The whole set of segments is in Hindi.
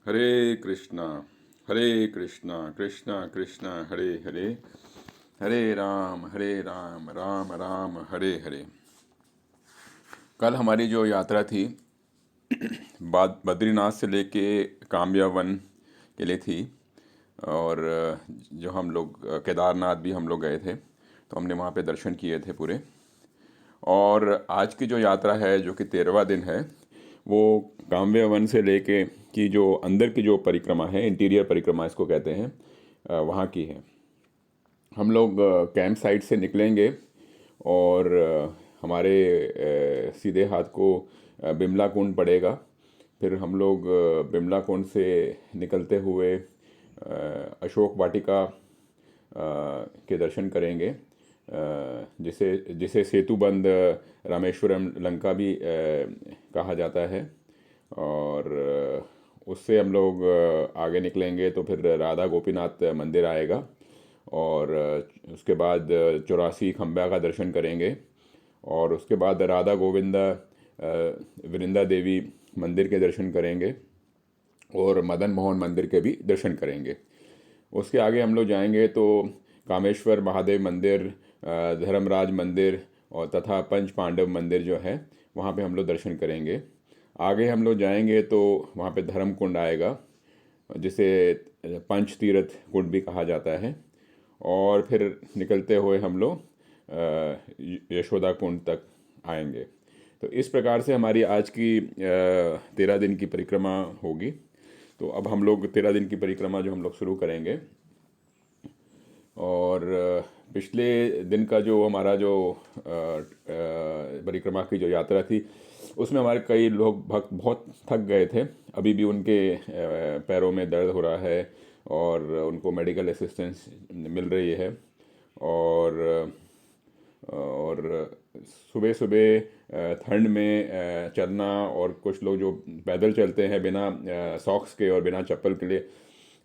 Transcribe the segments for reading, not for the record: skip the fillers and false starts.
हरे कृष्णा कृष्णा कृष्णा हरे हरे, हरे राम राम राम हरे हरे। कल हमारी जो यात्रा थी बद्रीनाथ से लेके काम्या वन के लिए थी। और जो हम लोग केदारनाथ भी हम लोग गए थे, तो हमने वहाँ पे दर्शन किए थे पूरे। और आज की जो यात्रा है जो कि 13वां दिन है, वो काम्य वन से लेके की जो अंदर की जो परिक्रमा है, इंटीरियर परिक्रमा इसको कहते हैं, वहाँ की है। हम लोग कैंप साइट से निकलेंगे और हमारे सीधे हाथ को बिमला कुंड पड़ेगा। फिर हम लोग बिमला कुंड से निकलते हुए अशोक वाटिका के दर्शन करेंगे, जिसे जिसे सेतुबंद रामेश्वरम लंका भी कहा जाता है। और उससे हम लोग आगे निकलेंगे तो फिर राधा गोपीनाथ मंदिर आएगा। और उसके बाद 84 खंबा का दर्शन करेंगे। और उसके बाद राधा गोविंदा वृंदा देवी मंदिर के दर्शन करेंगे और मदन मोहन मंदिर के भी दर्शन करेंगे। उसके आगे हम लोग जाएंगे तो कामेश्वर महादेव मंदिर, धर्मराज मंदिर और तथा पंच पांडव मंदिर जो है, वहाँ पे हम लोग दर्शन करेंगे। आगे हम लोग जाएंगे तो वहाँ पे धर्म कुंड आएगा, जिसे पंच तीर्थ कुंड भी कहा जाता है। और फिर निकलते हुए हम लोग यशोदा कुंड तक आएंगे। तो इस प्रकार से हमारी आज की 13 दिन की परिक्रमा होगी। तो अब हम लोग 13 दिन की परिक्रमा जो हम लोग शुरू करेंगे। और पिछले दिन का जो हमारा जो परिक्रमा की जो यात्रा थी, उसमें हमारे कई लोग भक्त बहुत थक गए थे। अभी भी उनके पैरों में दर्द हो रहा है और उनको मेडिकल असिस्टेंस मिल रही है। और सुबह सुबह ठंड में चलना, और कुछ लोग जो पैदल चलते हैं बिना सॉक्स के और बिना चप्पल के लिए,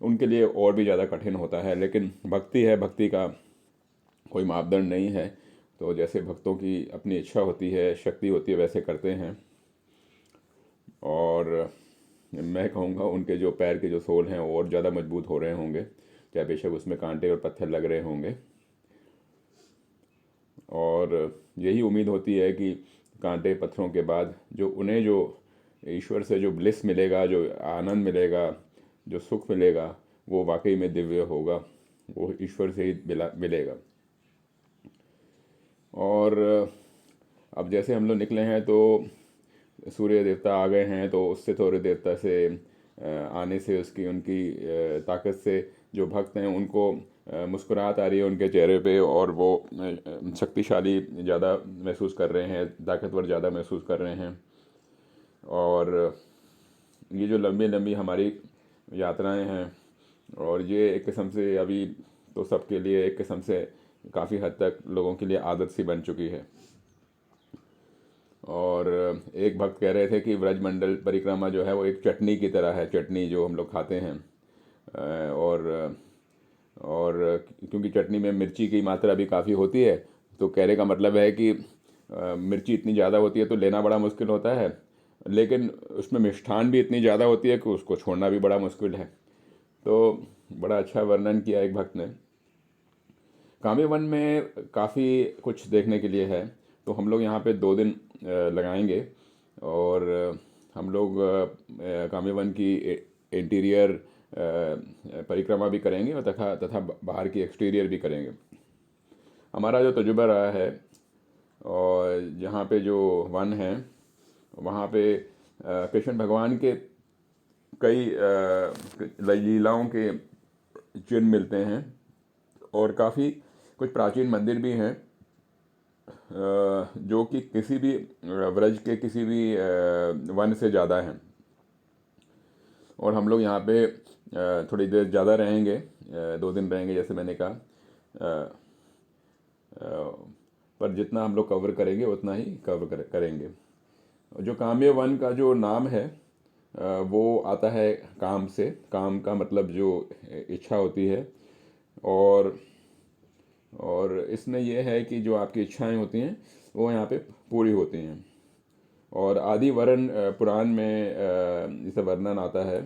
उनके लिए और भी ज़्यादा कठिन होता है। लेकिन भक्ति है, भक्ति का कोई मापदंड नहीं है। तो जैसे भक्तों की अपनी इच्छा होती है, शक्ति होती है, वैसे करते हैं। और मैं कहूँगा उनके जो पैर के जो सोल हैं वो और ज़्यादा मजबूत हो रहे होंगे, चाहे बेशक उसमें कांटे और पत्थर लग रहे होंगे। और यही उम्मीद होती है कि कांटे पत्थरों के बाद जो उन्हें जो ईश्वर से जो ब्लिस मिलेगा, जो आनंद मिलेगा, जो सुख मिलेगा, वो वाकई में दिव्य होगा, वो ईश्वर से ही मिलेगा। और अब जैसे हम लोग निकले हैं तो सूर्य देवता आ गए हैं, तो उससे सूर्य देवता से आने से उसकी उनकी ताकत से जो भक्त हैं उनको मुस्कुराहट आ रही है उनके चेहरे पे, और वो शक्तिशाली ज़्यादा महसूस कर रहे हैं, ताकतवर ज़्यादा महसूस कर रहे हैं। और ये जो लंबी लंबी हमारी यात्राएं हैं, और ये एक किस्म से अभी तो सबके लिए एक किस्म से काफ़ी हद तक लोगों के लिए आदत सी बन चुकी है। और एक भक्त कह रहे थे कि व्रजमंडल परिक्रमा जो है वो एक चटनी की तरह है, चटनी जो हम लोग खाते हैं। और क्योंकि चटनी में मिर्ची की मात्रा भी काफ़ी होती है, तो कहने का मतलब है कि मिर्ची इतनी ज़्यादा होती है तो लेना बड़ा मुश्किल होता है, लेकिन उसमें मिष्ठान भी इतनी ज़्यादा होती है कि उसको छोड़ना भी बड़ा मुश्किल है। तो बड़ा अच्छा वर्णन किया एक भक्त ने। काम्य वन में काफ़ी कुछ देखने के लिए है, तो हम लोग यहाँ पे 2 दिन लगाएंगे। और हम लोग काम्य वन की इंटीरियर परिक्रमा भी करेंगे और तथा तथा बाहर की एक्सटीरियर भी करेंगे। हमारा जो तजुर्बा रहा है, और जहाँ पे जो वन है वहाँ पे कृष्ण भगवान के कई लीलाओं के चिन्ह मिलते हैं, और काफ़ी कुछ प्राचीन मंदिर भी हैं जो कि किसी भी व्रज के किसी भी वन से ज़्यादा हैं। और हम लोग यहाँ पे थोड़ी देर ज़्यादा रहेंगे, 2 दिन रहेंगे जैसे मैंने कहा। पर जितना हम लोग कवर करेंगे उतना ही करेंगे। जो काम्य वन का जो नाम है, वो आता है काम से। काम का मतलब जो इच्छा होती है। और इसमें यह है कि जो आपकी इच्छाएं होती हैं वो यहाँ पे पूरी होती हैं। और आदि वरण पुराण में इसे वर्णन आता है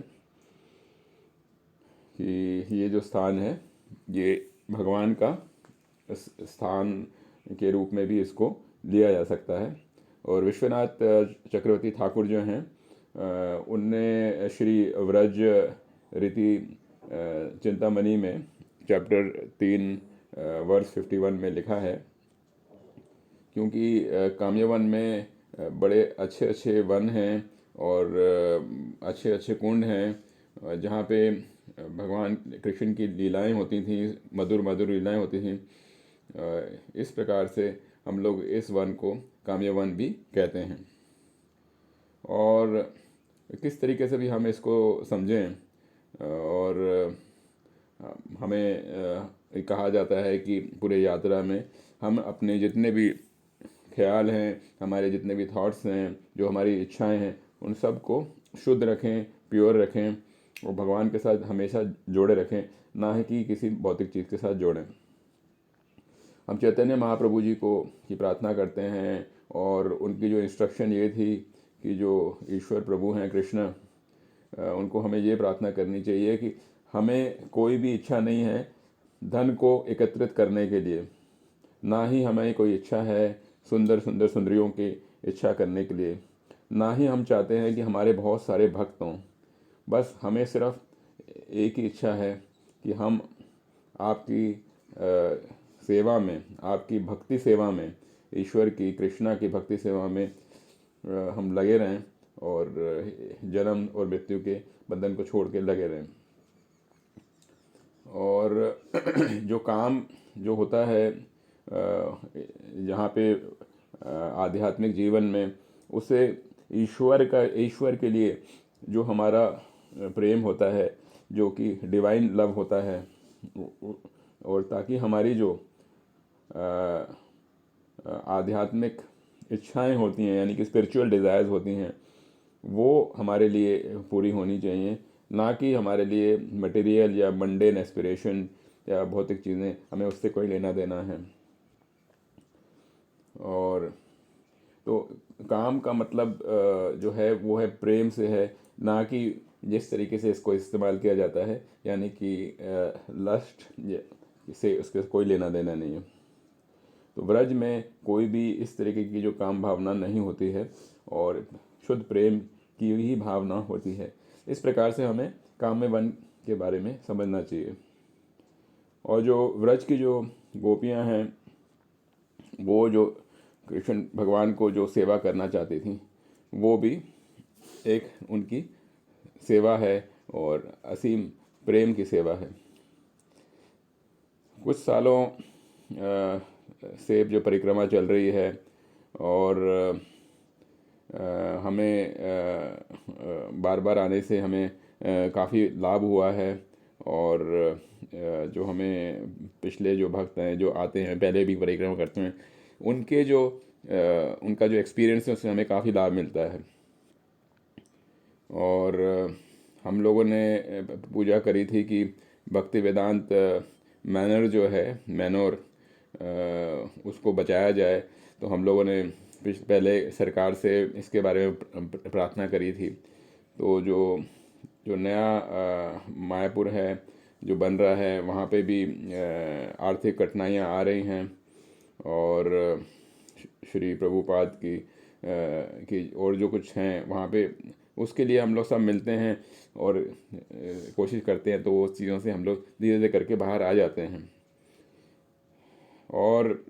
कि ये जो स्थान है ये भगवान का स्थान के रूप में भी इसको लिया जा सकता है। और विश्वनाथ चक्रवर्ती ठाकुर जो हैं उनने श्री व्रज रीति चिंतामणि में चैप्टर 3 वर्स 51 में लिखा है, क्योंकि काम्यवन में बड़े अच्छे अच्छे वन हैं और अच्छे अच्छे कुंड हैं जहाँ पे भगवान कृष्ण की लीलाएं होती थीं, मधुर मधुर लीलाएं होती थीं। इस प्रकार से हम लोग इस वन को काम्यवन भी कहते हैं। और किस तरीके से भी हम इसको समझें और हमें कहा जाता है कि पूरे यात्रा में हम अपने जितने भी ख्याल हैं, हमारे जितने भी थॉट्स हैं, जो हमारी इच्छाएं हैं, उन सब को शुद्ध रखें, प्योर रखें और भगवान के साथ हमेशा जोड़े रखें, ना ही कि किसी भौतिक चीज़ के साथ जोड़ें। हम चैतन्य महाप्रभु जी को की प्रार्थना करते हैं और उनकी जो इंस्ट्रक्शन ये थी कि जो ईश्वर प्रभु हैं कृष्ण, उनको हमें ये प्रार्थना करनी चाहिए कि हमें कोई भी इच्छा नहीं है धन को एकत्रित करने के लिए, ना ही हमें कोई इच्छा है सुंदर सुंदर सुंदरियों की इच्छा करने के लिए, ना ही हम चाहते हैं कि हमारे बहुत सारे भक्त हों। बस हमें सिर्फ एक ही इच्छा है कि हम आपकी सेवा में, आपकी भक्ति सेवा में, ईश्वर की कृष्णा की भक्ति सेवा में हम लगे रहें और जन्म और मृत्यु के बंधन को छोड़ के लगे रहें। और जो काम जो होता है जहाँ पे आध्यात्मिक जीवन में, उसे ईश्वर के लिए जो हमारा प्रेम होता है, जो कि डिवाइन लव होता है, और ताकि हमारी जो आध्यात्मिक इच्छाएं होती हैं, यानी कि स्पिरिचुअल डिज़ायर्स होती हैं, वो हमारे लिए पूरी होनी चाहिए, ना कि हमारे लिए मटेरियल या मंडेन एस्पिरेशन या भौतिक चीज़ें, हमें उससे कोई लेना देना है। और तो काम का मतलब जो है वो है प्रेम से है, ना कि जिस तरीके से इसको इस्तेमाल किया जाता है, यानी कि लस्ट से उसके कोई लेना देना नहीं है। तो व्रज में कोई भी इस तरीके की जो काम भावना नहीं होती है और शुद्ध प्रेम की ही भावना होती है। इस प्रकार से हमें काम्य वन के बारे में समझना चाहिए। और जो व्रज की जो गोपियां हैं, वो जो कृष्ण भगवान को जो सेवा करना चाहती थी, वो भी एक उनकी सेवा है और असीम प्रेम की सेवा है। कुछ सालों से जो परिक्रमा चल रही है और हमें बार बार आने से हमें काफ़ी लाभ हुआ है। और जो हमें पिछले जो भक्त हैं जो आते हैं, पहले भी परिक्रमा करते हैं, उनके जो उनका जो एक्सपीरियंस है उससे हमें काफ़ी लाभ मिलता है। और हम लोगों ने पूजा करी थी कि भक्ति वेदांत मैनर जो है, मैनोर, उसको बचाया जाए। तो हम लोगों ने पहले सरकार से इसके बारे में प्रार्थना करी थी। तो जो नया मायापुर है जो बन रहा है, वहाँ पे भी आर्थिक कठिनाइयाँ आ रही हैं और श्री प्रभुपाद की और जो कुछ हैं वहाँ पे, उसके लिए हम लोग सब मिलते हैं और कोशिश करते हैं, तो उस चीज़ों से हम लोग धीरे धीरे करके बाहर आ जाते हैं। और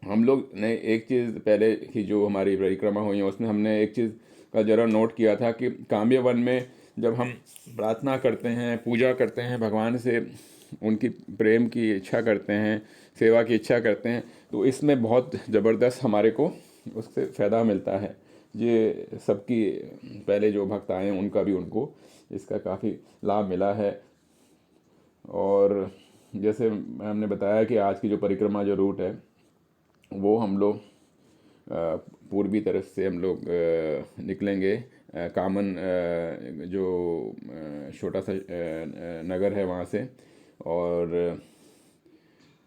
हम लोग ने एक चीज़ पहले की जो हमारी परिक्रमा हुई है उसमें हमने एक चीज़ का ज़रा नोट किया था कि काम्य वन में जब हम प्रार्थना करते हैं, पूजा करते हैं भगवान से, उनकी प्रेम की इच्छा करते हैं, सेवा की इच्छा करते हैं, तो इसमें बहुत ज़बरदस्त हमारे को उससे फ़ायदा मिलता है। ये सबकी पहले जो भक्त आए हैं उनका भी उनको इसका काफ़ी लाभ मिला है। और जैसे हमने बताया कि आज की जो परिक्रमा जो रूट है वो हम लोग पूर्वी तरफ से हम लोग निकलेंगे। कामन जो छोटा सा नगर है वहाँ से, और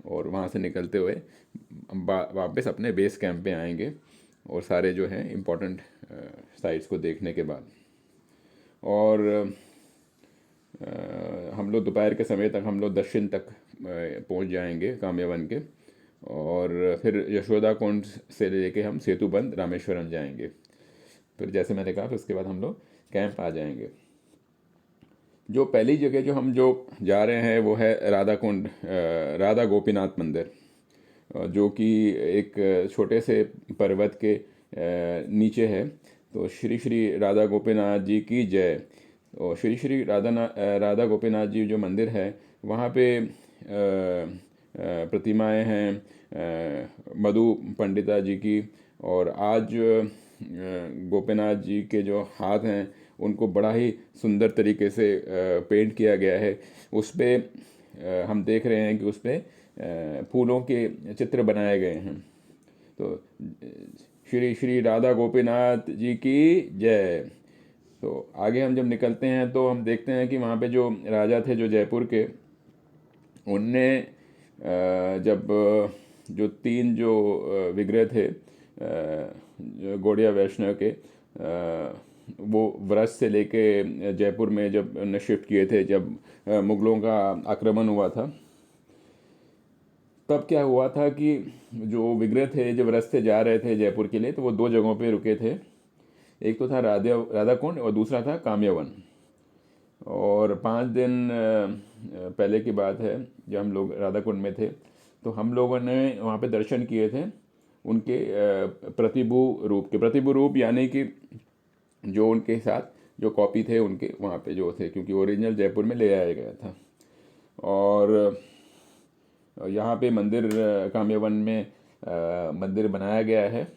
वहाँ से निकलते हुए वापस अपने बेस कैंप पे आएंगे और सारे जो हैं इम्पोर्टेंट साइट्स को देखने के बाद। और हम हम लोग दोपहर के समय तक हम लोग दक्षिण तक पहुंच जाएंगे कामयावन के, और फिर यशोदा कुंड से लेके हम सेतुबंद रामेश्वरम जाएंगे। फिर जैसे मैंने कहा, फिर उसके बाद हम लोग कैंप आ जाएंगे। जो पहली जगह जो हम जो जा रहे हैं वो है राधा कुंड, राधा गोपीनाथ मंदिर, जो कि एक छोटे से पर्वत के नीचे है। तो श्री श्री राधा गोपीनाथ जी की जय। और श्री श्री राधा गोपीनाथ जी जो मंदिर है, वहाँ पे प्रतिमाएं हैं मधु पंडिता जी की। और आज गोपीनाथ जी के जो हाथ हैं उनको बड़ा ही सुंदर तरीके से पेंट किया गया है। उस पर हम देख रहे हैं कि उस पर फूलों के चित्र बनाए गए हैं। तो श्री श्री राधा गोपीनाथ जी की जय। तो आगे हम जब निकलते हैं तो हम देखते हैं कि वहाँ पे जो राजा थे जो जयपुर के, उनने जब जो तीन जो विग्रह थे गौड़िया वैष्णव के, वो व्रज से लेके जयपुर में जब उन्हें शिफ्ट किए थे, जब मुगलों का आक्रमण हुआ था, तब क्या हुआ था कि जो विग्रह थे जब व्रज से जा रहे थे जयपुर के लिए, तो वो दो जगहों पे रुके थे। एक तो था राधा कुंड और दूसरा था कामयावन। और 5 दिन पहले की बात है, जब हम लोग राधा कुंड में थे, तो हम लोगों ने वहाँ पे दर्शन किए थे उनके प्रतिभू रूप, यानी कि जो उनके साथ जो कॉपी थे उनके वहाँ पे जो थे, क्योंकि ओरिजिनल जयपुर में ले आया गया था। और यहाँ पे मंदिर कामयावन में मंदिर बनाया गया है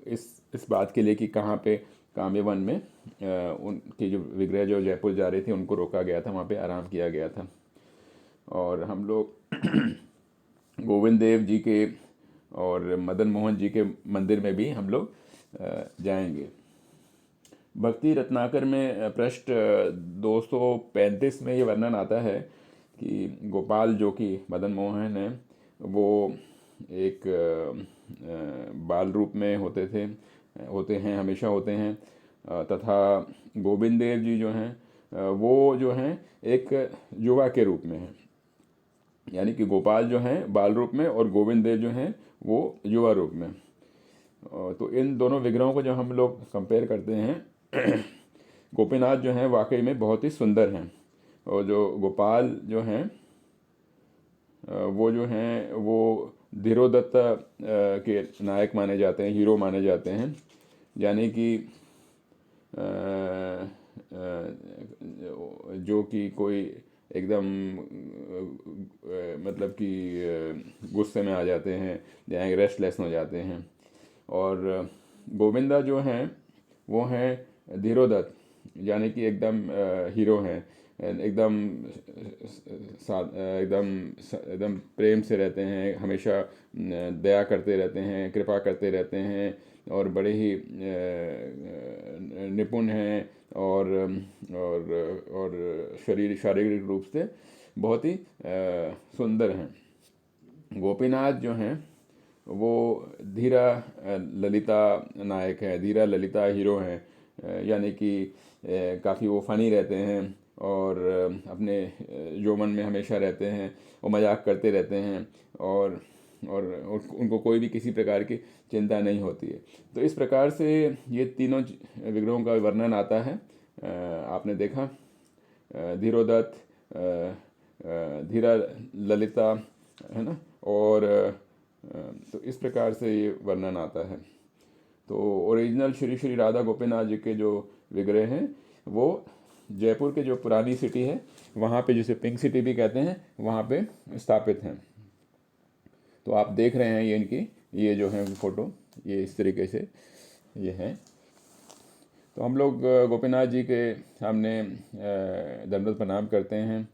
इस बात के लिए कि कहाँ पे कामयावन में उनके जो विग्रह जो जयपुर जा रहे थे उनको रोका गया था, वहाँ पे आराम किया गया था। और हम लोग गोविंद देव जी के और मदन मोहन जी के मंदिर में भी हम लोग जाएंगे। भक्ति रत्नाकर में पृष्ठ 235 में ये वर्णन आता है कि गोपाल जो कि मदन मोहन है, वो एक बाल रूप में होते हैं, हमेशा होते हैं। तथा गोविंद देव जी जो हैं वो जो हैं एक युवा के रूप में हैं, यानी कि गोपाल जो हैं बाल रूप में और गोविंद देव जो हैं वो युवा रूप में। तो इन दोनों विग्रहों को जब हम लोग कंपेयर करते हैं, गोपीनाथ जो हैं वाकई में बहुत ही सुंदर हैं, और जो गोपाल जो हैं वो जो हैं वो धीरोदत्त के नायक माने जाते हैं, हीरो माने जाते हैं। यानी कि जो कि कोई एकदम मतलब कि गुस्से में आ जाते हैं या रेस्टलेस हो जाते हैं। और गोविंदा जो हैं वो हैं धीरोदत्त, यानी कि एकदम हीरो हैं, एकदम प्रेम से रहते हैं, हमेशा दया करते रहते हैं, कृपा करते रहते हैं, और बड़े ही निपुण हैं, और शारीरिक रूप से बहुत ही सुंदर हैं। गोपीनाथ जो हैं वो धीरा ललिता नायक है, धीरा ललिता हीरो हैं। यानी कि काफ़ी वो फ़नी रहते हैं और अपने यौवन में हमेशा रहते हैं, वो मजाक करते रहते हैं, और उनको कोई भी किसी प्रकार की चिंता नहीं होती है। तो इस प्रकार से ये तीनों विग्रहों का वर्णन आता है। आपने देखा धीरोदत्त, धीरा ललिता, है ना, और तो इस प्रकार से ये वर्णन आता है। तो ओरिजिनल श्री श्री राधा गोपीनाथ जी के जो विग्रह हैं वो जयपुर के जो पुरानी सिटी है वहाँ पे, जिसे पिंक सिटी भी कहते हैं, वहाँ पे स्थापित हैं। तो आप देख रहे हैं ये इनकी ये जो है फ़ोटो, ये इस तरीके से ये है। तो हम लोग गोपीनाथ जी के सामने दंडवत प्रणाम करते हैं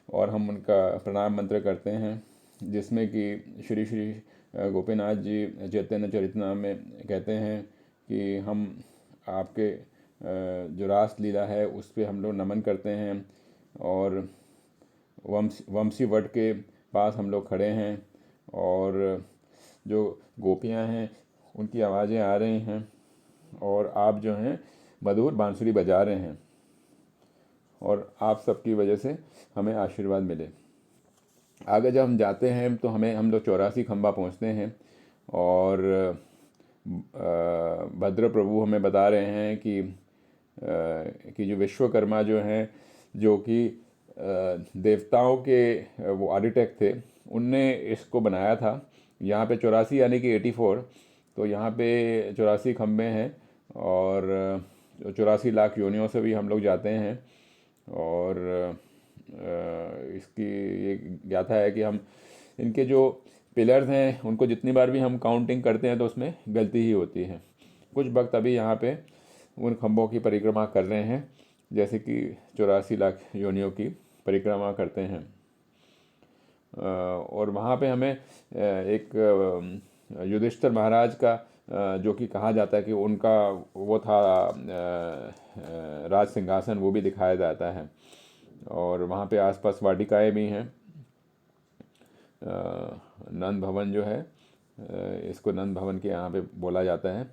और हम उनका प्रणाम मंत्र करते हैं, जिसमें कि श्री श्री गोपीनाथ जी चैतन्य चरितनाम में कहते हैं कि हम आपके जो रास लीला है उस पर हम लोग नमन करते हैं, और वंशी वट के पास हम लोग खड़े हैं, और जो गोपियां हैं उनकी आवाज़ें आ रही हैं, और आप जो हैं मधुर बांसुरी बजा रहे हैं। और आप सबकी वजह से हमें आशीर्वाद मिले। आगे जब हम जाते हैं तो हम लोग 84 खंबा पहुंचते हैं और भद्र प्रभु हमें बता रहे हैं कि जो विश्वकर्मा जो हैं, जो कि देवताओं के वो आर्किटेक्ट थे, उनने इसको बनाया था। यहाँ पे 84 यानी कि 84, तो यहाँ पे 84 खंबे हैं और 84 लाख योनियों से भी हम लोग जाते हैं। और इसकी ये गाथा है कि हम इनके जो पिलर्स हैं उनको जितनी बार भी हम काउंटिंग करते हैं तो उसमें गलती ही होती है। कुछ भक्त अभी यहाँ पे उन खंभों की परिक्रमा कर रहे हैं, जैसे कि 84 लाख योनियों की परिक्रमा करते हैं। और वहाँ पे हमें एक युधिष्ठिर महाराज का, जो कि कहा जाता है कि उनका वो था राज सिंहासन, वो भी दिखाया जाता है। और वहाँ पे आसपास वाटिकाएं भी हैं। नंद भवन जो है, इसको नंद भवन के यहाँ पे बोला जाता है।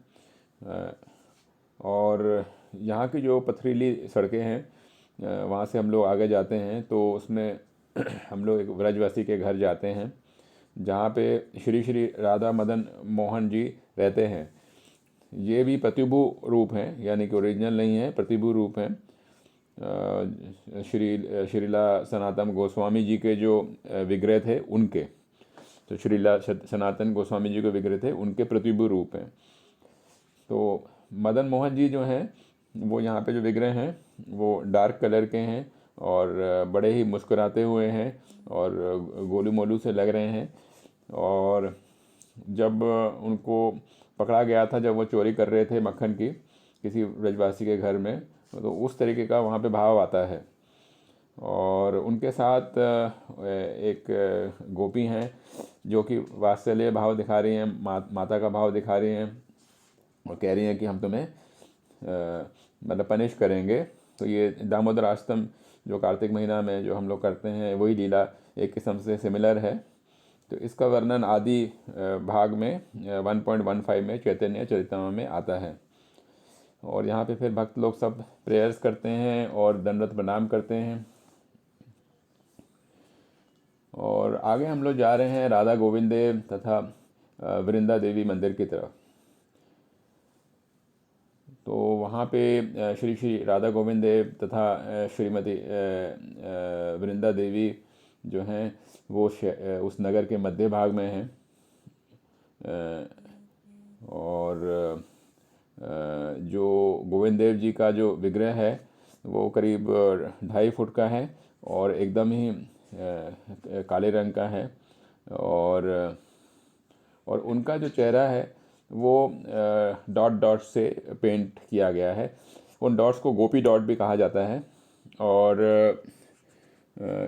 और यहाँ की जो पथरीली सड़कें हैं, वहाँ से हम लोग आगे जाते हैं तो उसमें हम लोग एक व्रजवासी के घर जाते हैं, जहाँ पे श्री श्री राधा मदन मोहन जी रहते हैं। ये भी प्रतिभू रूप हैं, यानी कि ओरिजिनल नहीं है, प्रतिभू रूप हैं। श्रीला सनातन गोस्वामी जी के जो विग्रह थे उनके, तो श्रीला सनातन गोस्वामी जी के विग्रह थे उनके प्रतिभू रूप हैं। तो मदन मोहन जी जो हैं, वो यहाँ पे जो विग्रह हैं वो डार्क कलर के हैं और बड़े ही मुस्कुराते हुए हैं और गोलू मोलू से लग रहे हैं। और जब उनको पकड़ा गया था, जब वो चोरी कर रहे थे मक्खन की किसी ब्रजवासी के घर में, तो उस तरीके का वहाँ पे भाव आता है। और उनके साथ एक गोपी हैं जो कि वात्सल्य भाव दिखा रही हैं, माता का भाव दिखा रही हैं और कह रही हैं कि हम तुम्हें मतलब पनिश करेंगे। तो ये दामोदर अष्टम जो कार्तिक महीना में जो हम लोग करते हैं, वही लीला एक किस्म से सिमिलर है। तो इसका वर्णन आदि भाग में 1.15 में चैतन्य चरितमृत में आता है। और यहाँ पे फिर भक्त लोग सब प्रेयर्स करते हैं और दंडवत प्रणाम करते हैं। और आगे हम लोग जा रहे हैं राधा गोविंद देव तथा वृंदा देवी मंदिर की तरफ। तो वहाँ पे श्री श्री राधा गोविंद देव तथा श्रीमती वृंदा देवी जो हैं, वो उस नगर के मध्य भाग में हैं। और जो गोविंद देव जी का जो विग्रह है वो करीब 2.5 फुट का है और एकदम ही काले रंग का है। और उनका जो चेहरा है वो डॉट डॉट से पेंट किया गया है। उन डॉट्स को गोपी डॉट भी कहा जाता है। और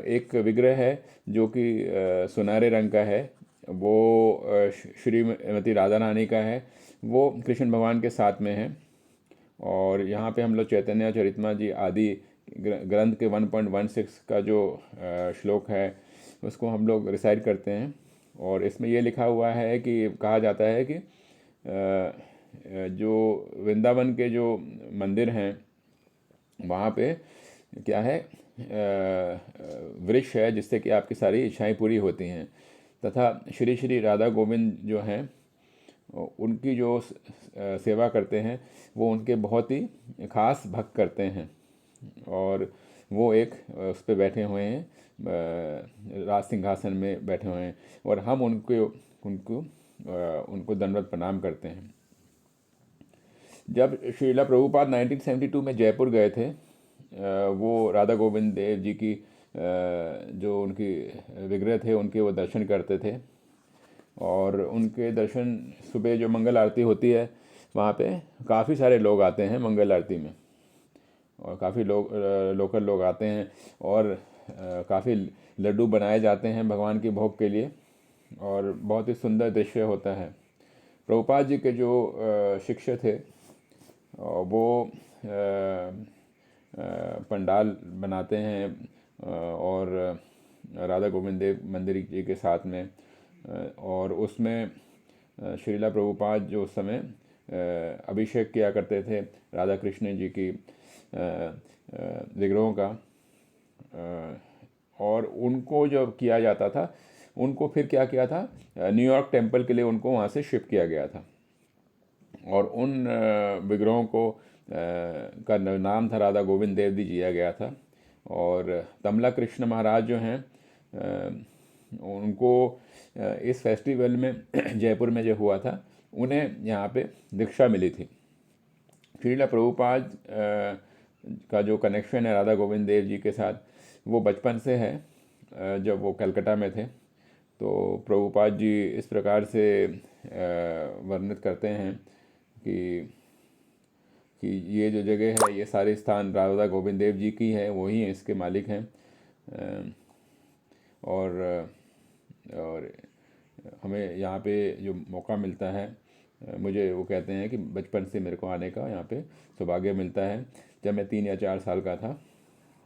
एक विग्रह है जो कि सुनहरे रंग का है, वो श्रीमती राधा रानी का है, वो कृष्ण भगवान के साथ में है। और यहाँ पे हम लोग चैतन्य चरितमृत जी आदि ग्रंथ के 1.16 का जो श्लोक है उसको हम लोग रिसाइट करते हैं। और इसमें ये लिखा हुआ है कि कहा जाता है कि जो वृंदावन के जो मंदिर हैं वहाँ पे क्या है, वृक्ष है जिससे कि आपकी सारी इच्छाएं पूरी होती हैं। तथा श्री श्री राधा गोविंद जो हैं उनकी जो सेवा करते हैं वो उनके बहुत ही खास भक्त करते हैं। और वो एक उस पर बैठे हुए हैं, राज सिंहासन में बैठे हुए हैं और हम उनको दंडवत प्रणाम करते हैं। जब श्रीला प्रभुपाद 1972 में जयपुर गए थे, वो राधा गोविंद देव जी की जो उनकी विग्रह थे उनके वो दर्शन करते थे। और उनके दर्शन सुबह जो मंगल आरती होती है वहाँ पे काफ़ी सारे लोग आते हैं मंगल आरती में, और काफ़ी लोग लोकल लोग आते हैं और काफ़ी लड्डू बनाए जाते हैं भगवान के भोग के लिए और बहुत ही सुंदर दृश्य होता है। प्रभुपाद जी के जो शिष्य थे वो पंडाल बनाते हैं और राधा गोविंद देव मंदिर जी के साथ में, और उसमें श्रीला प्रभुपाद जो उस समय अभिषेक किया करते थे राधा कृष्ण जी की विग्रहों का, और उनको जब किया जाता था, उनको फिर क्या किया था, न्यूयॉर्क टेम्पल के लिए उनको वहाँ से शिफ्ट किया गया था। और उन विग्रहों को का नाम था राधा गोविंद देव जी दिया गया था। और तमला कृष्ण महाराज जो हैं, उनको इस फेस्टिवल में जयपुर में जो हुआ था, उन्हें यहाँ पे दीक्षा मिली थी। श्रीला प्रभुपाद का जो कनेक्शन है राधा गोविंद देव जी के साथ, वो बचपन से है। जब वो कलकत्ता में थे तो प्रभुपाद जी इस प्रकार से वर्णित करते हैं कि ये जो जगह है, ये सारे स्थान राधा गोविंद देव जी की है, वही इसके मालिक हैं। और और हमें यहाँ पे जो मौका मिलता है, मुझे वो कहते हैं कि बचपन से मेरे को आने का यहाँ पे सौभाग्य मिलता है। जब मैं 3 या 4 साल का था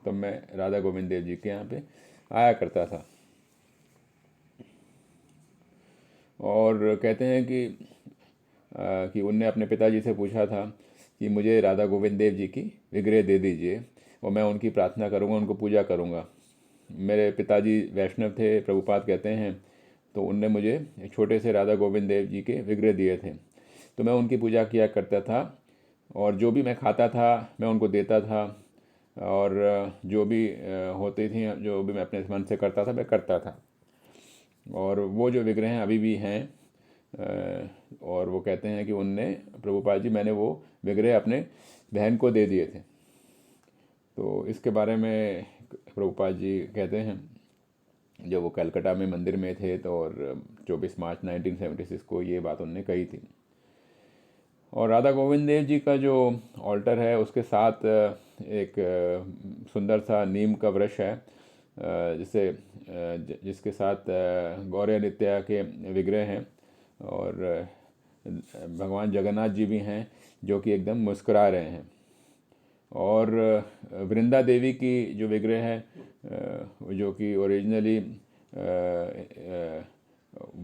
तब मैं राधा गोविंद देव जी के यहाँ पे आया करता था। और कहते हैं कि उनने अपने पिताजी से पूछा था कि मुझे राधा गोविंद देव जी की विग्रह दे दीजिए और मैं उनकी प्रार्थना करूँगा, उनको पूजा करूँगा। मेरे पिताजी वैष्णव थे, प्रभुपाद कहते हैं, तो उनने मुझे छोटे से राधा गोविंद देव जी के विग्रह दिए थे। तो मैं उनकी पूजा किया करता था और जो भी मैं खाता था मैं उनको देता था। और जो भी होती थी, जो भी मैं अपने मन से करता था, मैं करता था। और वो जो विग्रह हैं अभी भी हैं। और वो कहते हैं कि उनने, प्रभुपाद जी, मैंने वो विग्रह अपने बहन को दे दिए थे। तो इसके बारे में प्रभुपाद जी कहते हैं, जब वो कलकत्ता में मंदिर में थे तो, और 24 मार्च 1976 को ये बात उन्होंने कही थी। और राधा गोविंद देव जी का जो ऑल्टर है, उसके साथ एक सुंदर सा नीम का वृक्ष है, जिसके साथ गौरी नित्या के विग्रह हैं। और भगवान जगन्नाथ जी भी हैं जो कि एकदम मुस्कुरा रहे हैं। और वृंदा देवी की जो विग्रह है, जो कि ओरिजिनली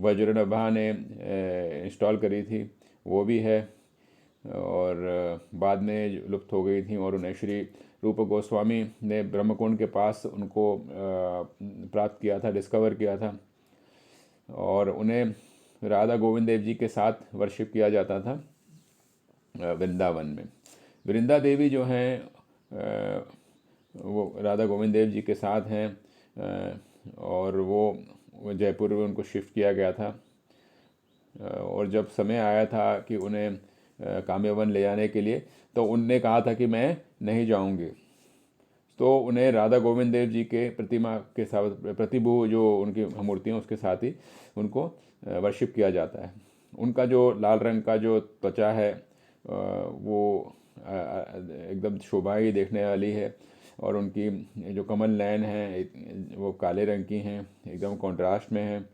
वज्रनभा ने इंस्टॉल करी थी, वो भी है। और बाद में लुप्त हो गई थी और उन्हें श्री रूप गोस्वामी ने ब्रह्मकुंड के पास उनको प्राप्त किया था, डिस्कवर किया था। और उन्हें राधा गोविंद देव जी के साथ वर्शिप किया जाता था वृंदावन में। वृंदा देवी जो हैं, वो राधा गोविंद देव जी के साथ हैं। और वो जयपुर में उनको शिफ्ट किया गया था। और जब समय आया था कि उन्हें काम्यवन ले जाने के लिए, तो उनने कहा था कि मैं नहीं जाऊंगी। तो उन्हें राधा गोविंद देव जी के प्रतिमा के साथ, प्रतिभू जो उनकी मूर्ति हैं, उसके साथ ही उनको वर्शिप किया जाता है। उनका जो लाल रंग का जो त्वचा है, वो एकदम शोभा ही देखने वाली है। और उनकी जो कमल नयन हैं, वो काले रंग की हैं, एकदम कॉन्ट्रास्ट में हैं।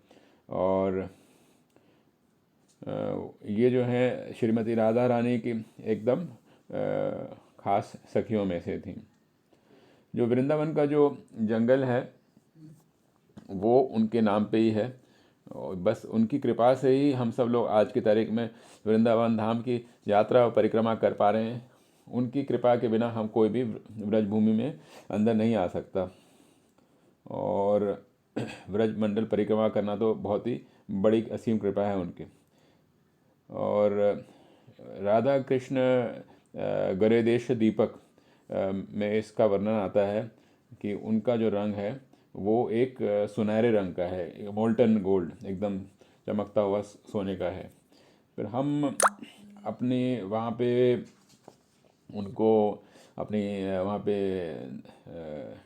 और ये जो है श्रीमती राधा रानी की एकदम खास सखियों में से थी। जो वृंदावन का जो जंगल है, वो उनके नाम पे ही है। और बस उनकी कृपा से ही हम सब लोग आज की तारीख में वृंदावन धाम की यात्रा और परिक्रमा कर पा रहे हैं। उनकी कृपा के बिना हम कोई भी ब्रज भूमि में अंदर नहीं आ सकता। और ब्रज मंडल परिक्रमा करना तो बहुत ही बड़ी असीम कृपा है उनकी। और राधा कृष्ण गरेदेश दीपक में इसका वर्णन आता है कि उनका जो रंग है वो एक सुनहरे रंग का है, मोल्टन गोल्ड, एकदम चमकता हुआ सोने का है। फिर हम अपनी वहाँ पे उनको अपनी वहाँ पे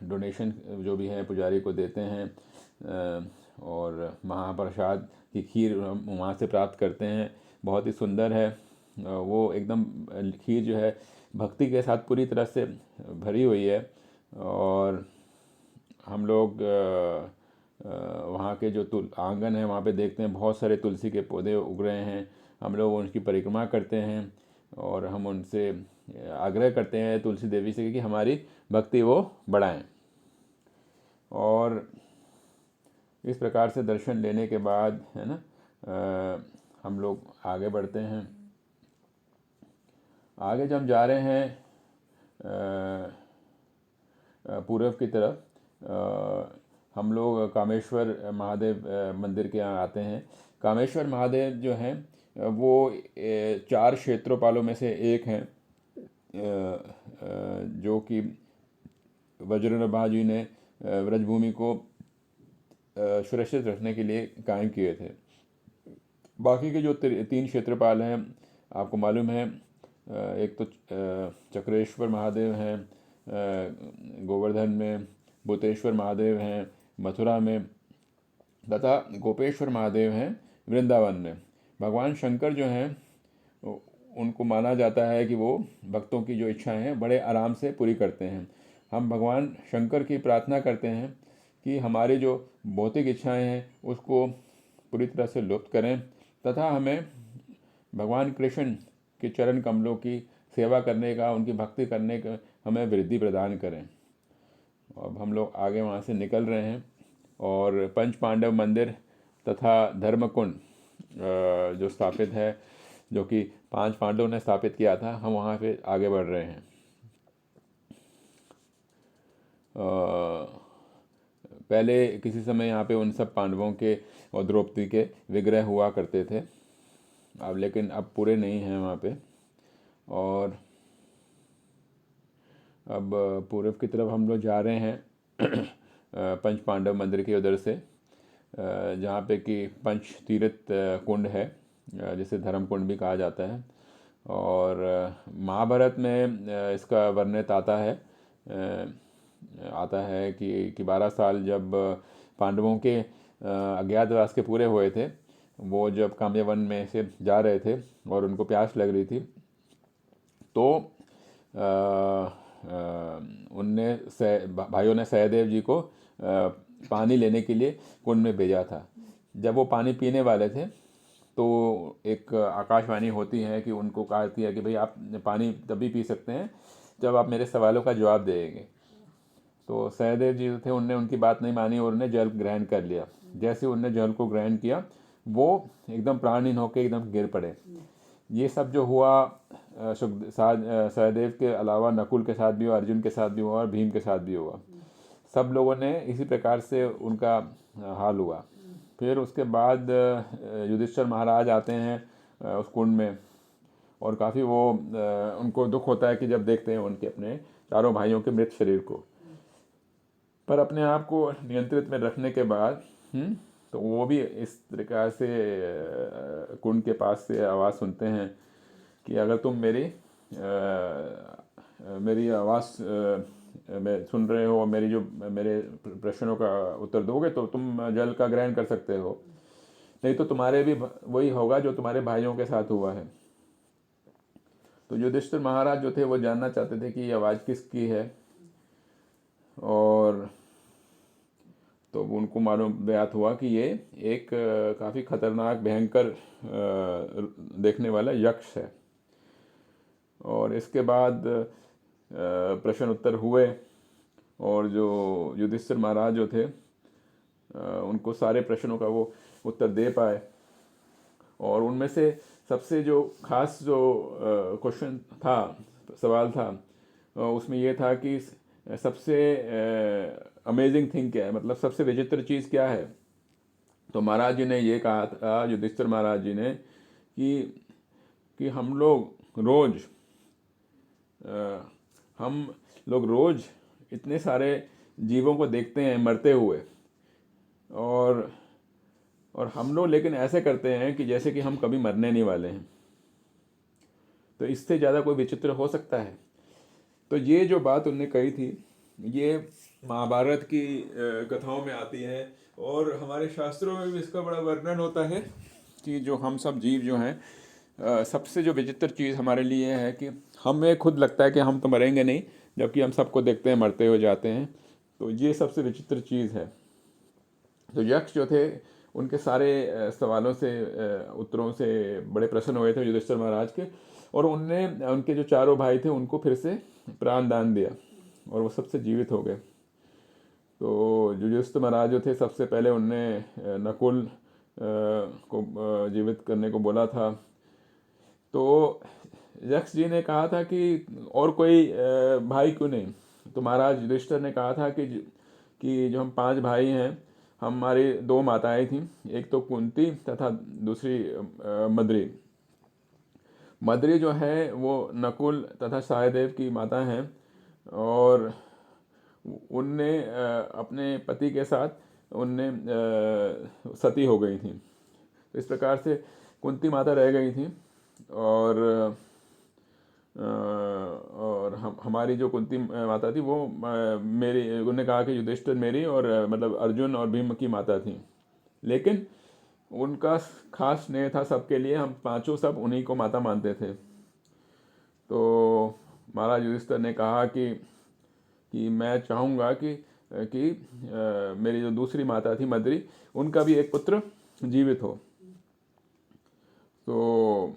डोनेशन जो भी है पुजारी को देते हैं। और महाप्रसाद की खीर हम वहाँ से प्राप्त करते हैं, बहुत ही सुंदर है। वो एकदम खीर जो है भक्ति के साथ पूरी तरह से भरी हुई है। और हम लोग वहाँ के जो आंगन है, वहाँ पे देखते हैं बहुत सारे तुलसी के पौधे उग रहे हैं। हम लोग उनकी परिक्रमा करते हैं और हम उनसे आग्रह करते हैं तुलसी देवी से कि हमारी भक्ति वो बढ़ाएं। और इस प्रकार से दर्शन लेने के बाद, है ना, हम लोग आगे बढ़ते हैं। आगे जब हम जा रहे हैं पूर्व की तरफ, हम लोग कामेश्वर महादेव मंदिर के यहाँ आते हैं। कामेश्वर महादेव जो हैं वो 4 क्षेत्रपालों में से एक हैं, जो कि वज्रनभा जी ने ब्रजभूमि को सुरक्षित रखने के लिए कायम किए थे। बाकी के जो 3 क्षेत्रपाल हैं आपको मालूम है, एक तो चक्रेश्वर महादेव हैं गोवर्धन में, भूतेश्वर महादेव हैं मथुरा में, तथा गोपेश्वर महादेव हैं वृंदावन में। भगवान शंकर जो हैं उनको माना जाता है कि वो भक्तों की जो इच्छाएं हैं बड़े आराम से पूरी करते हैं। हम भगवान शंकर की प्रार्थना करते हैं कि हमारी जो भौतिक इच्छाएं हैं उसको पूरी तरह से लुप्त करें, तथा हमें भगवान कृष्ण के चरण कमलों की सेवा करने का, उनकी भक्ति करने का हमें वृद्धि प्रदान करें। अब हम लोग आगे वहाँ से निकल रहे हैं और पंच पांडव मंदिर तथा धर्मकुंड जो स्थापित है, जो कि 5 पांडवों ने स्थापित किया था, हम वहाँ पे आगे बढ़ रहे हैं। पहले किसी समय यहाँ पे उन सब पांडवों के और द्रौपदी के विग्रह हुआ करते थे, अब लेकिन अब पूरे नहीं हैं वहाँ पे। और अब पूर्व की तरफ हम लोग जा रहे हैं पंच पांडव मंदिर के उधर से, जहाँ पे कि पंच तीर्थ कुंड है, जिसे धर्म कुंड भी कहा जाता है। और महाभारत में इसका वर्णित आता है कि 12 साल जब पांडवों के अज्ञातवास के पूरे हुए थे, वो जब काम्यवन में से जा रहे थे और उनको प्यास लग रही थी, तो उनने भाइयों ने सहदेव जी को पानी लेने के लिए कुंड में भेजा था। जब वो पानी पीने वाले थे तो एक आकाशवाणी होती है कि उनको कहती है कि भाई आप पानी तभी पी सकते हैं जब आप मेरे सवालों का जवाब देंगे। तो सहदेव जी थे, उनने उनकी बात नहीं मानी और उन्हें जल ग्रहण कर लिया। जैसे उनने जल को ग्रहण किया वो एकदम प्राणहीन होकर एकदम गिर पड़े। ये सब जो हुआ सहदेव के अलावा नकुल के साथ भी हुआ, अर्जुन के साथ भी हुआ और भीम के साथ भी हुआ। सब लोगों ने इसी प्रकार से उनका हाल हुआ। फिर उसके बाद युधिष्ठिर महाराज आते हैं उस कुंड में, और काफ़ी वो उनको दुख होता है कि जब देखते हैं उनके अपने चारों भाइयों के मृत शरीर को। पर अपने आप को नियंत्रित में रखने के बाद तो वो भी इस प्रकार से कुंड के पास से आवाज़ सुनते हैं कि अगर तुम मेरी आवाज़ में सुन रहे हो और मेरे प्रश्नों का उत्तर दोगे तो तुम जल का ग्रहण कर सकते हो, नहीं तो तुम्हारे भी वही होगा जो तुम्हारे भाइयों के साथ हुआ है। तो युधिष्ठिर महाराज जो थे वो जानना चाहते थे कि ये आवाज़ किसकी है, और तो उनको मालूम ज्ञात हुआ कि ये एक काफ़ी खतरनाक भयंकर देखने वाला यक्ष है। और इसके बाद प्रश्न उत्तर हुए और जो युधिष्ठिर महाराज जो थे उनको सारे प्रश्नों का वो उत्तर दे पाए। और उनमें से सबसे जो खास जो क्वेश्चन था, सवाल था, उसमें ये था कि सबसे अमेजिंग थिंग क्या है, मतलब सबसे विचित्र चीज़ क्या है। तो महाराज जी ने ये कहा था, युधिष्ठिर महाराज जी ने, कि हम लोग रोज इतने सारे जीवों को देखते हैं मरते हुए, और हम लोग लेकिन ऐसे करते हैं कि जैसे कि हम कभी मरने नहीं वाले हैं। तो इससे ज़्यादा कोई विचित्र हो सकता है? तो ये जो बात उनने कही थी ये महाभारत की कथाओं में आती है, और हमारे शास्त्रों में भी इसका बड़ा वर्णन होता है कि जो हम सब जीव जो हैं, सबसे जो विचित्र चीज़ हमारे लिए है कि हमें खुद लगता है कि हम तो मरेंगे नहीं, जबकि हम सबको देखते हैं मरते हुए जाते हैं। तो ये सबसे विचित्र चीज़ है। तो यक्ष जो थे उनके सारे सवालों से, उत्तरों से बड़े प्रसन्न हुए थे युधिष्ठिर महाराज के, और उनने उनके जो चारों भाई थे उनको फिर से प्राण दान दिया और वो सबसे जीवित हो गए। तो युधिष्ठिर महाराज जो थे सबसे पहले उनने नकुल को जीवित करने को बोला था। तो यक्ष जी ने कहा था कि और कोई भाई क्यों नहीं। तो महाराज युधिष्ठिर ने कहा था कि कि जो हम 5 भाई हैं, हमारी 2 माताएं थीं, एक तो कुंती तथा दूसरी मद्री। मद्री जो है वो नकुल तथा सहदेव की माता हैं, और उनने अपने पति के साथ उनने सती हो गई थी। तो इस प्रकार से कुंती माता रह गई थी, और हमारी जो कुंती माता थी वो मेरी, उन्होंने कहा कि युधिष्ठिर मेरी और मतलब अर्जुन और भीम की माता थी, लेकिन उनका खास स्नेह था सबके लिए, हम पांचों सब उन्हीं को माता मानते थे। तो महाराज युधिष्ठिर ने कहा कि मैं चाहूँगा कि मेरी जो दूसरी माता थी मद्री, उनका भी एक पुत्र जीवित हो। तो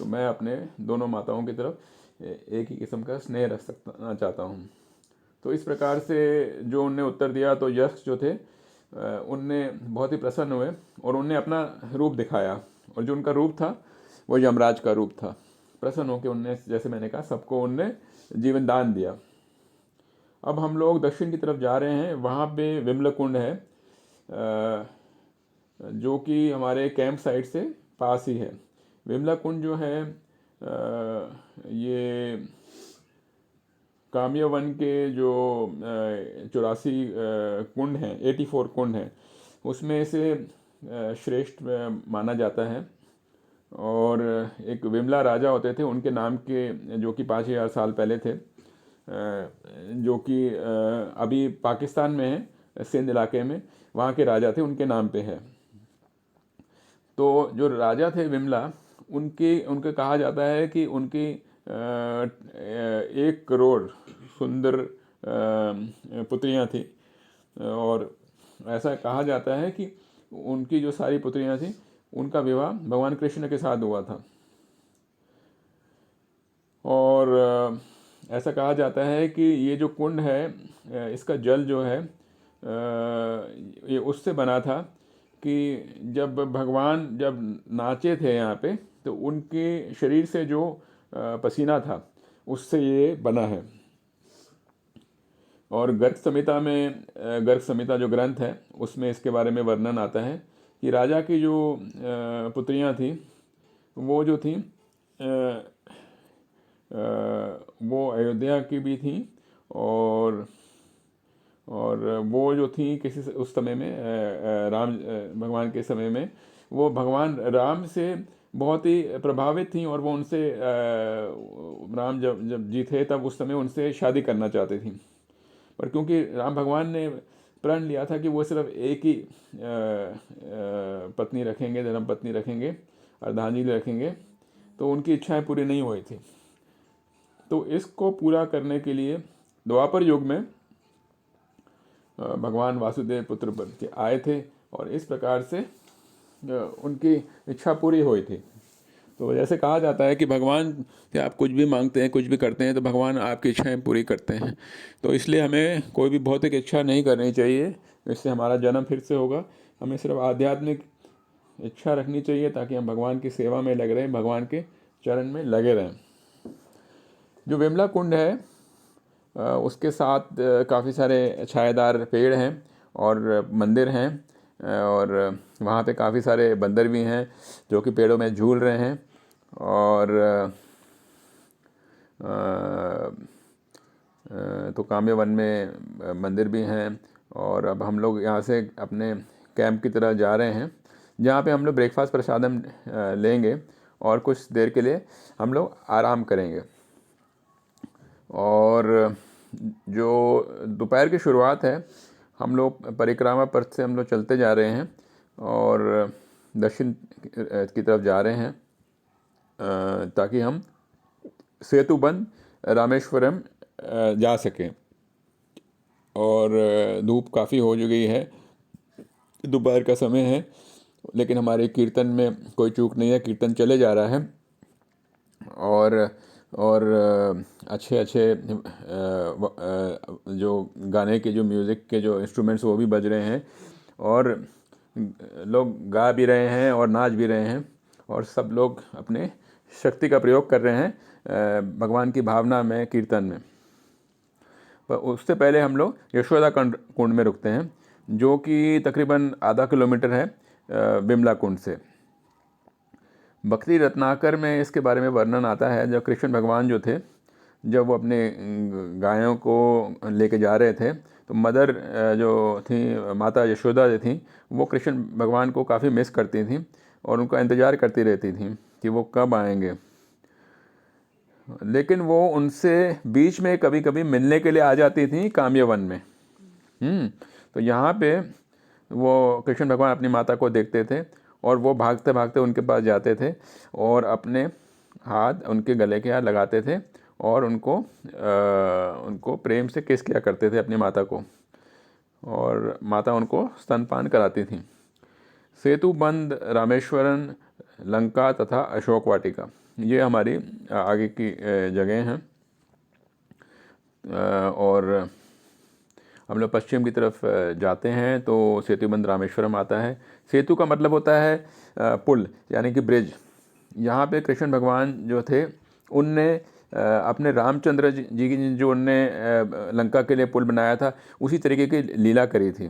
मैं अपने दोनों माताओं की तरफ एक ही किस्म का स्नेह रख सकना चाहता हूँ। तो इस प्रकार से जो उनने उत्तर दिया, तो यक्ष जो थे उनने बहुत ही प्रसन्न हुए और उनने अपना रूप दिखाया, और जो उनका रूप था वो यमराज का रूप था। प्रसन्न होकर उनने, जैसे मैंने कहा, सबको उनने जीवन दान दिया। अब हम लोग दक्षिण की तरफ जा रहे हैं, वहाँ पे विमल कुंड है, जो कि हमारे कैंप साइट से पास ही है। विमला कुंड जो है ये काम्य वन के जो 84 कुंड हैं, 84 कुंड हैं, उसमें से श्रेष्ठ माना जाता है। और एक विमला राजा होते थे, उनके नाम के, जो कि 5000 साल पहले थे, जो कि अभी पाकिस्तान में है, सिंध इलाके में, वहाँ के राजा थे, उनके नाम पे है। तो जो राजा थे विमला, उनके कहा जाता है कि उनकी 1 करोड़ सुंदर पुत्रियां थी, और ऐसा कहा जाता है कि उनकी जो सारी पुत्रियां थी, उनका विवाह भगवान कृष्ण के साथ हुआ था। और ऐसा कहा जाता है कि ये जो कुंड है, इसका जल जो है ये उससे बना था कि जब भगवान जब नाचे थे यहाँ पे, तो उनके शरीर से जो पसीना था, उससे ये बना है। और गर्ग संहिता जो ग्रंथ है, उसमें इसके बारे में वर्णन आता है कि राजा की जो पुत्रियां थी, वो जो थी वो अयोध्या की भी थी, और वो जो थी किसी उस समय में राम भगवान के समय में वो भगवान राम से बहुत ही प्रभावित थी, और वो उनसे राम जब जब जी थे तब उस समय उनसे शादी करना चाहती थी। पर क्योंकि राम भगवान ने प्रण लिया था कि वो सिर्फ एक ही पत्नी रखेंगे, धर्म पत्नी रखेंगे, अर्धांगिनी रखेंगे, तो उनकी इच्छाएं पूरी नहीं हुई थी। तो इसको पूरा करने के लिए द्वापर युग में भगवान वासुदेव पुत्र बन के आए थे, और इस प्रकार से उनकी इच्छा पूरी हुई थी। तो जैसे कहा जाता है कि भगवान से आप कुछ भी मांगते हैं, कुछ भी करते हैं, तो भगवान आपकी इच्छाएं पूरी करते हैं। तो इसलिए हमें कोई भी भौतिक इच्छा नहीं करनी चाहिए, इससे हमारा जन्म फिर से होगा। हमें सिर्फ आध्यात्मिक इच्छा रखनी चाहिए, ताकि हम भगवान की सेवा में लग रहें, भगवान के चरण में लगे रहें। जो विमला कुंड है, उसके साथ काफ़ी सारे छायादार पेड़ हैं और मंदिर हैं, और वहाँ पे काफ़ी सारे बंदर भी हैं जो कि पेड़ों में झूल रहे हैं। और तो काम्य वन में मंदिर भी हैं। और अब हम लोग यहाँ से अपने कैंप की तरफ जा रहे हैं, जहाँ पे हम लोग ब्रेकफास्ट प्रसादम लेंगे, और कुछ देर के लिए हम लोग आराम करेंगे। और जो दोपहर की शुरुआत है, हम लोग परिक्रमा पथ से हम लोग चलते जा रहे हैं और दक्षिण की तरफ जा रहे हैं, ताकि हम सेतुबंध रामेश्वरम जा सकें। और धूप काफ़ी हो गई है, दोपहर का समय है, लेकिन हमारे कीर्तन में कोई चूक नहीं है, कीर्तन चले जा रहा है। और अच्छे अच्छे जो गाने के, जो म्यूज़िक के जो इंस्ट्रूमेंट्स, वो भी बज रहे हैं, और लोग गा भी रहे हैं और नाच भी रहे हैं, और सब लोग अपने शक्ति का प्रयोग कर रहे हैं भगवान की भावना में, कीर्तन में। पर उससे पहले हम लोग यशोदा कुंड में रुकते हैं, जो कि तकरीबन आधा किलोमीटर है बिमला कुंड से। भक्ति रत्नाकर में इसके बारे में वर्णन आता है, जब कृष्ण भगवान जो थे, जब वो अपने गायों को लेके जा रहे थे, तो मदर जो थी, माता यशोदा जो थी, वो कृष्ण भगवान को काफ़ी मिस करती थी और उनका इंतज़ार करती रहती थी कि वो कब आएंगे। लेकिन वो उनसे बीच में कभी कभी मिलने के लिए आ जाती थी काम्यवन में। तो यहाँ पे वो कृष्ण भगवान अपनी माता को देखते थे और वो भागते भागते उनके पास जाते थे और अपने हाथ उनके गले के हाथ लगाते थे और उनको प्रेम से किस किया करते थे अपनी माता को, और माता उनको स्तनपान कराती थी। सेतुबंध, रामेश्वरम, लंका तथा अशोक वाटिका, ये हमारी आगे की जगह हैं। और हम लोग पश्चिम की तरफ जाते हैं तो सेतुबंध रामेश्वरम आता है। सेतु का मतलब होता है पुल, यानी कि ब्रिज। यहाँ पे कृष्ण भगवान जो थे, उनने अपने रामचंद्र जी की जो उनने लंका के लिए पुल बनाया था, उसी तरीके की लीला करी थी।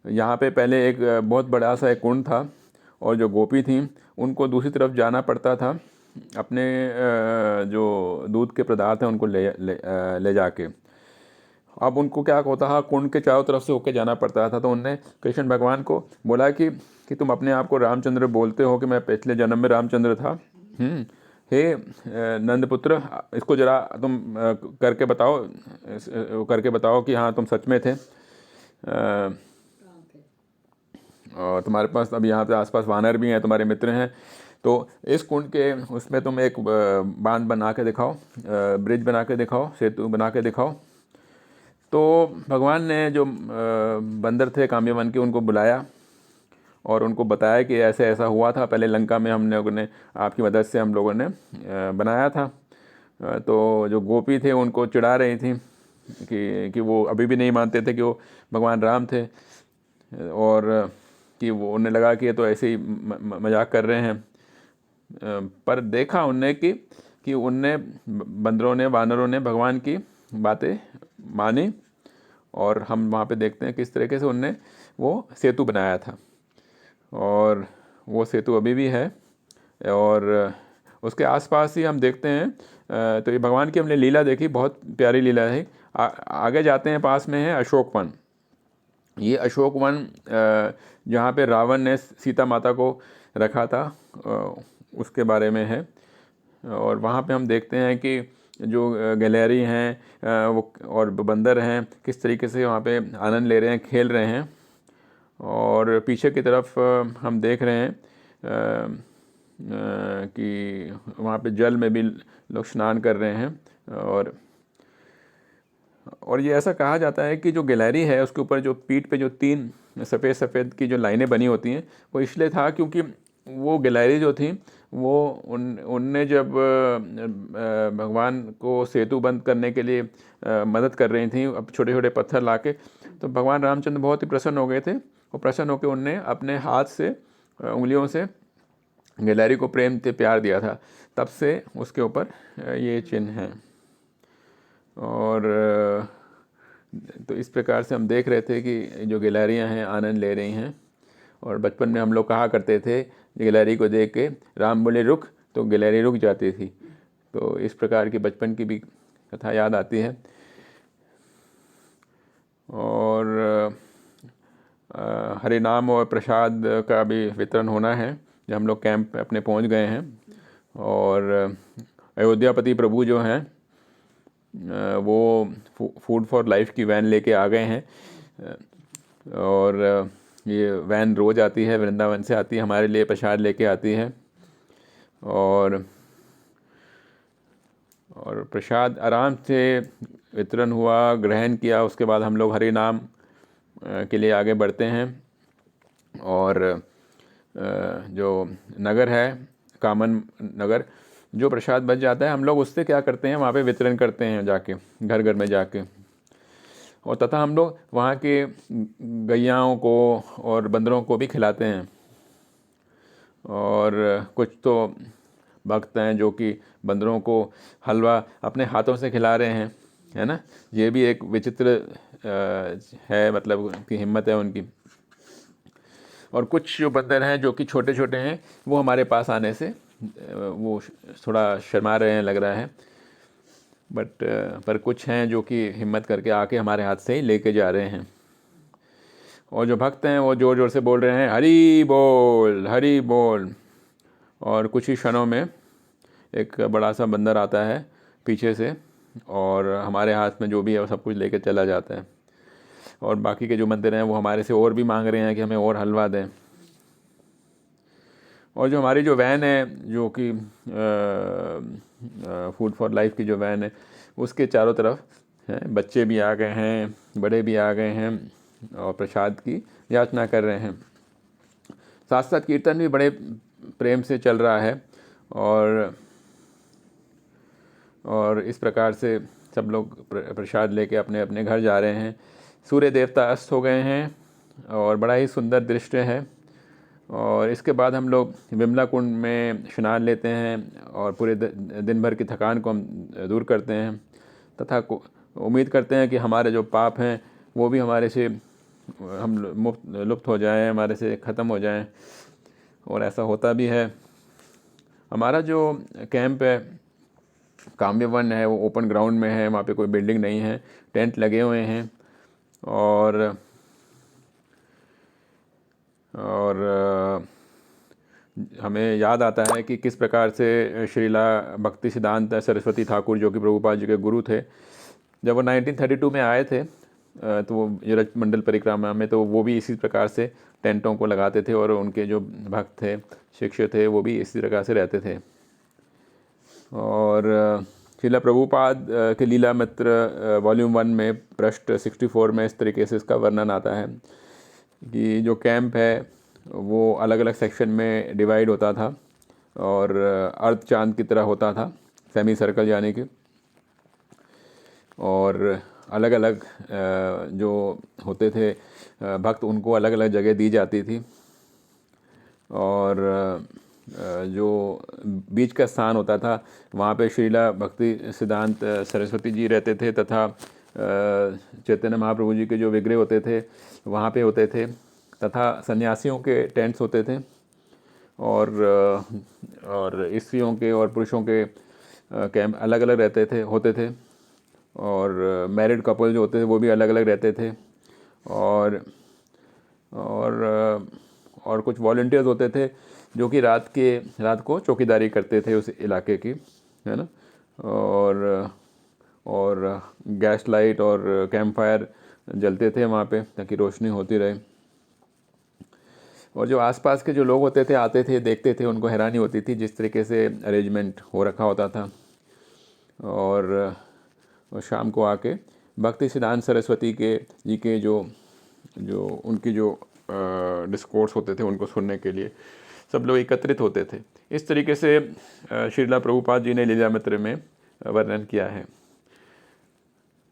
यहाँ पे पहले एक बहुत बड़ा सा एक कुंड था और जो गोपी थी उनको दूसरी तरफ जाना पड़ता था अपने जो दूध के पदार्थ हैं उनको ले जाके। अब उनको क्या होता था, कुंड के चारों तरफ से होके जाना पड़ता था। तो उनने कृष्ण भगवान को बोला कि तुम अपने आप को रामचंद्र बोलते हो कि मैं पिछले जन्म में रामचंद्र था। हे नंदपुत्र, इसको जरा तुम करके बताओ कि हाँ तुम सच में थे, और तुम्हारे पास अब यहाँ पे आसपास वानर भी हैं, तुम्हारे मित्र हैं, तो इस कुंड के उसमें तुम एक बांध बना के दिखाओ, ब्रिज बना के दिखाओ, सेतु बना के दिखाओ। तो भगवान ने जो बंदर थे काम्यवन के, उनको बुलाया और उनको बताया कि ऐसे ऐसा हुआ था पहले लंका में, हम लोगों ने आपकी मदद से हम लोगों ने बनाया था। तो जो गोपी थे उनको चिढ़ा रही थी कि वो अभी भी नहीं मानते थे कि वो भगवान राम थे, और कि वो उन्हें लगा कि ये तो ऐसे ही मजाक कर रहे हैं। पर देखा उनने कि उनने वानरों ने भगवान की बातें मानी, और हम वहाँ पे देखते हैं किस तरीके से उनने वो सेतु बनाया था, और वो सेतु अभी भी है। और उसके आसपास ही हम देखते हैं, तो ये भगवान की हमने लीला देखी, बहुत प्यारी लीला है। आगे जाते हैं, पास में है अशोक वन। ये अशोक वन जहाँ पे रावण ने सीता माता को रखा था, उसके बारे में है। और वहाँ पे हम देखते हैं कि जो गैलरी हैं वो और बंदर हैं, किस तरीके से वहाँ पे आनंद ले रहे हैं, खेल रहे हैं। और पीछे की तरफ हम देख रहे हैं कि वहाँ पे जल में भी लोग स्नान कर रहे हैं। और ये ऐसा कहा जाता है कि जो गैलरी है उसके ऊपर जो पीठ पे जो 3 सफ़ेद सफ़ेद की जो लाइनें बनी होती हैं, वो इसलिए था क्योंकि वो गैलरी जो थी वो उनने जब भगवान को सेतु बंद करने के लिए मदद कर रही थी, अब छोटे छोटे पत्थर लाके, तो भगवान रामचंद्र बहुत ही प्रसन्न हो गए थे, और प्रसन्न होकर उनने अपने हाथ से उंगलियों से गैलरी को प्रेम से प्यार दिया था। तब से उसके ऊपर ये चिन्ह हैं। और तो इस प्रकार से हम देख रहे थे कि जो गिलहरियाँ हैं आनंद ले रही हैं। और बचपन में हम लोग कहा करते थे, गिलहरी को देख के राम बोले रुक, तो गिलहरी रुक जाती थी। तो इस प्रकार की बचपन की भी कथा याद आती है। और हरि नाम और प्रसाद का भी वितरण होना है, जब हम लोग कैंप अपने पहुंच गए हैं। और अयोध्यापति प्रभु जो हैं वो फूड फॉर लाइफ की वैन लेके आ गए हैं, और ये वैन रोज़ आती है, वृंदावन से आती है, हमारे लिए प्रसाद लेके आती है। और प्रसाद आराम से वितरण हुआ, ग्रहण किया, उसके बाद हम लोग हरि नाम के लिए आगे बढ़ते हैं। और जो नगर है कामन नगर, जो प्रसाद बच जाता है हम लोग उससे क्या करते हैं, वहाँ पे वितरण करते हैं जाके, घर घर में जाके। और तथा हम लोग वहाँ के गैयाओं को और बंदरों को भी खिलाते हैं। और कुछ तो भक्त हैं जो कि बंदरों को हलवा अपने हाथों से खिला रहे हैं, है ना। ये भी एक विचित्र है, मतलब उनकी हिम्मत है उनकी। और कुछ जो बंदर हैं जो कि छोटे छोटे हैं, वो हमारे पास आने से वो थोड़ा शर्मा रहे हैं लग रहा है, बट पर कुछ हैं जो कि हिम्मत करके आके हमारे हाथ से ही लेके जा रहे हैं। और जो भक्त हैं वो ज़ोर ज़ोर से बोल रहे हैं हरी बोल हरी बोल। और कुछ ही क्षणों में एक बड़ा सा बंदर आता है पीछे से, और हमारे हाथ में जो भी है वो सब कुछ लेकर चला जाता है। और बाकी के जो बंदर हैं वो हमारे से और भी मांग रहे हैं कि हमें और हलवा दें। और जो हमारी जो वैन है, जो कि फूड फॉर लाइफ की जो वैन है, उसके चारों तरफ हैं बच्चे भी आ गए हैं, बड़े भी आ गए हैं और प्रसाद की याचना कर रहे हैं। साथ साथ कीर्तन भी बड़े प्रेम से चल रहा है। और इस प्रकार से सब लोग प्रसाद लेके अपने अपने घर जा रहे हैं। सूर्य देवता अस्त हो गए हैं और बड़ा ही सुंदर दृश्य है। और इसके बाद हम लोग विमला कुंड में स्नान लेते हैं और पूरे दिन भर की थकान को हम दूर करते हैं, तथा उम्मीद करते हैं कि हमारे जो पाप हैं वो भी हमारे से हम लुप्त हो जाएं, हमारे से ख़त्म हो जाएं। और ऐसा होता भी है। हमारा जो कैंप है काम्य वन है, वो ओपन ग्राउंड में है, वहाँ पे कोई बिल्डिंग नहीं है, टेंट लगे हुए हैं। और हमें याद आता है कि किस प्रकार से श्रीला भक्ति सिद्धांत सरस्वती ठाकुर, जो कि प्रभुपाद जी के गुरु थे, जब वो 1932 में आए थे तो वो रज मंडल परिक्रमा में, तो वो भी इसी प्रकार से टेंटों को लगाते थे और उनके जो भक्त थे, शिष्य थे, वो भी इसी प्रकार से रहते थे। और श्रीला प्रभुपाद के लीला मित्र वॉल्यूम 1 में पृष्ठ 64 में इस तरीके से इसका वर्णन आता है कि जो कैंप है वो अलग अलग सेक्शन में डिवाइड होता था और अर्ध चांद की तरह होता था, सेमी सर्कल यानी कि। और अलग अलग जो होते थे भक्त, उनको अलग अलग जगह दी जाती थी। और जो बीच का स्थान होता था वहाँ पे श्रीला भक्ति सिद्धांत सरस्वती जी रहते थे, तथा चैतन्य महाप्रभु जी के जो विग्रह होते थे वहाँ पे होते थे, तथा सन्यासियों के टेंट्स होते थे। और स्त्रियों के और पुरुषों के कैंप अलग अलग होते थे। और मैरिड कपल जो होते थे वो भी अलग अलग रहते थे। और और कुछ वॉलंटियर्स होते थे जो कि रात को चौकीदारी करते थे उस इलाके की, है ना। और गैस लाइट और कैंप फायर जलते थे वहाँ पे ताकि रोशनी होती रहे। और जो आसपास के जो लोग होते थे, आते थे, देखते थे, उनको हैरानी होती थी जिस तरीके से अरेंजमेंट हो रखा होता था। और शाम को आके भक्ति सिद्धांत सरस्वती के जी के जो उनकी जो डिस्कोर्स होते थे उनको सुनने के लिए सब लोग एकत्रित होते थे। इस तरीके से श्रीला प्रभुपाद जी ने लीलामित्र में वर्णन किया है।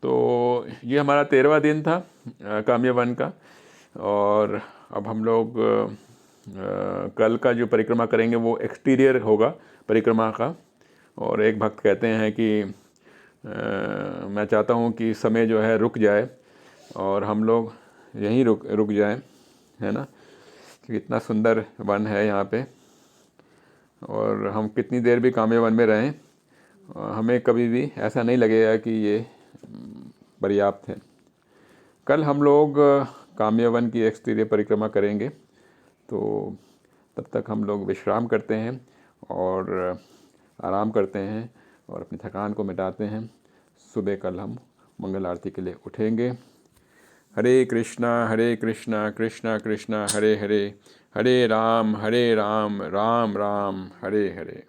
तो ये हमारा 13वां दिन था काम्य वन का। और अब हम लोग कल का जो परिक्रमा करेंगे वो एक्सटीरियर होगा परिक्रमा का। और एक भक्त कहते हैं कि मैं चाहता हूँ कि समय जो है रुक जाए और हम लोग यहीं रुक जाएं, है ना, कि इतना सुंदर वन है यहाँ पे। और हम कितनी देर भी काम्य वन में रहें, हमें कभी भी ऐसा नहीं लगेगा कि ये पर्याप्त है। कल हम लोग काम्य वन की एक्सटीरियर परिक्रमा करेंगे, तो तब तक हम लोग विश्राम करते हैं और आराम करते हैं और अपनी थकान को मिटाते हैं। सुबह कल हम मंगल आरती के लिए उठेंगे। हरे कृष्णा कृष्णा कृष्णा हरे हरे, हरे राम राम राम हरे हरे।